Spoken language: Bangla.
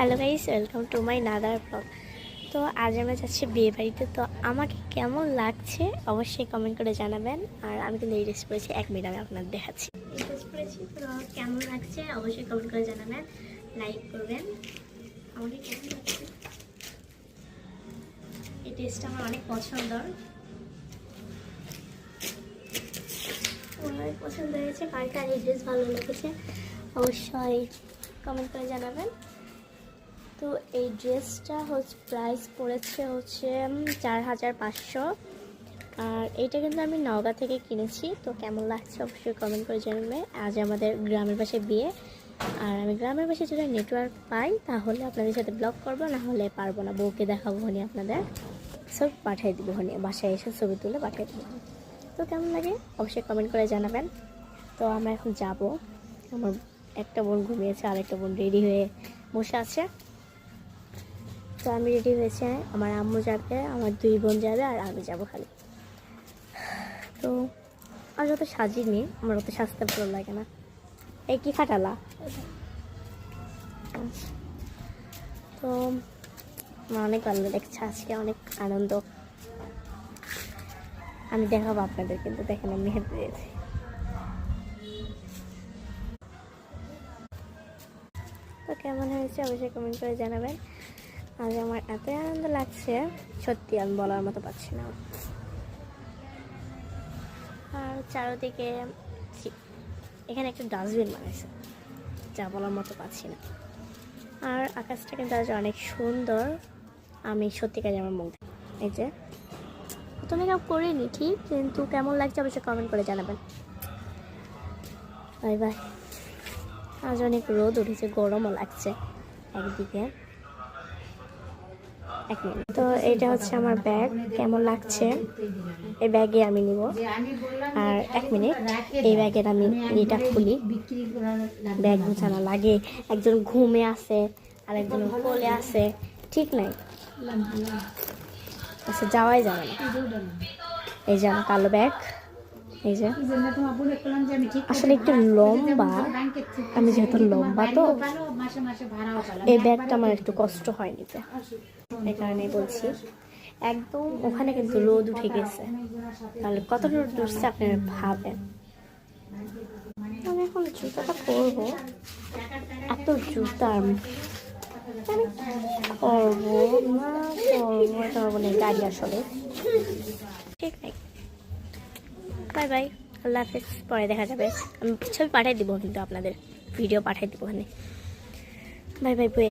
Hello guys, welcome to my another blog. তো আজ আমরা যাচ্ছি বিয়ে বাড়িতে। তো আমাকে কেমন লাগছে অবশ্যই কমেন্ট করে জানাবেন। আর আমি কিন্তু এই ড্রেস পরেছি, 1 মিনিট আমি আপনাদের দেখাচ্ছি। এই ড্রেস পরেছি, তো কেমন লাগছে অবশ্যই কমেন্ট করে জানাবেন, লাইক করবেন। আমাকে কেমন লাগছে, এই ড্রেসটা আমার অনেক পছন্দ হয়েছে। কার কার এই ড্রেস ভালো লেগেছে অবশ্যই কমেন্ট করে জানাবেন। তো এই ড্রেসটা প্রাইস পড়েছে 4500। আর এইটা কিন্তু আমি নওগাঁ থেকে কিনেছি। তো কেমন লাগছে অবশ্যই কমেন্ট করে জানাবে। আজ আমাদের গ্রামের পাশে বিয়ে, আর আমি গ্রামের পাশে যদি নেটওয়ার্ক পাই তাহলে আপনাদের সাথে ব্লগ করবো, না হলে পারবো না। বউকে দেখাবো হনি, আপনাদের সব পাঠিয়ে দিব হনি, বাসায় এসে ছবি তুলে পাঠিয়ে দেবো। তো কেমন লাগে অবশ্যই কমেন্ট করে জানাবেন। তো আমরা এখন যাব। আমার একটা বোন ঘুমিয়েছে, আর একটা বোন রেডি হয়ে বসে আছে। তো আমি রেডি হয়েছে, আমার আম্মু যাবে, আমার 2 বোন যাবে, আর আমি যাব খালি। তো আর যত সাজিনি, আমার অত সাজতে ভালো লাগে না। এই কি খাটালা। তো আমার অনেক ভালো লাগছে, আজকে অনেক আনন্দ। আমি দেখাবো আপনাদের, কিন্তু দেখেন আমি হেঁটে দিয়েছি। তো কেমন হয়েছে অবশ্যই কমেন্ট করে জানাবেন। আজ আমার এতই আনন্দ লাগছে, সত্যি আমি বলার মতো পাচ্ছি না। আর চারদিকে এখানে একটা ডাস্টবিন বানাইছে, যা বলার মতো পাচ্ছি না। আর আকাশটা কিন্তু আজ অনেক সুন্দর। আমি সত্যিকারে আমার মুখ, এই যে তো মেকআপ করিনি ঠিক, কিন্তু কেমন লাগছে অবশ্যই কমেন্ট করে জানাবেন। Bye bye. আজ অনেক রোদ উঠেছে, গরমও লাগছে একদিকে। 1 মিনিট। তো এইটা হচ্ছে আমার ব্যাগ, কেমন লাগছে এই ব্যাগে আমি নিব। আর 1 মিনিট, এই ব্যাগের আমি এটা খুলি। ব্যাগ গুছানো লাগে, একজন ঘুমে আছে আর একজন কোলে আছে, ঠিক নাই। আচ্ছা, যাওয়াই যাবে না। এই যে আমার কালো ব্যাগ, এই যে আসলে একটু লম্বা, আমি যেহেতু লম্বা তো এই ব্যাগটা আমার একটু কষ্ট হয় নিতে, এই কারণেই বলছি। একদম ওখানে কিন্তু রোদ উঠে গেছে, তাহলে কত রোদ উঠছে আপনারা ভাবেন। আমি এখন জুতাটা পরবো, এত জুতা আমি করবো না, করবো না, গাড়ি আসলে ঠিক নাই। বাই বাই, আল্লাহ হাফিজ, পরে দেখা যাবে। আমি ছবি পাঠিয়ে দিব, কিন্তু আপনাদের ভিডিও পাঠিয়ে দিব ওখানে। Bye bye.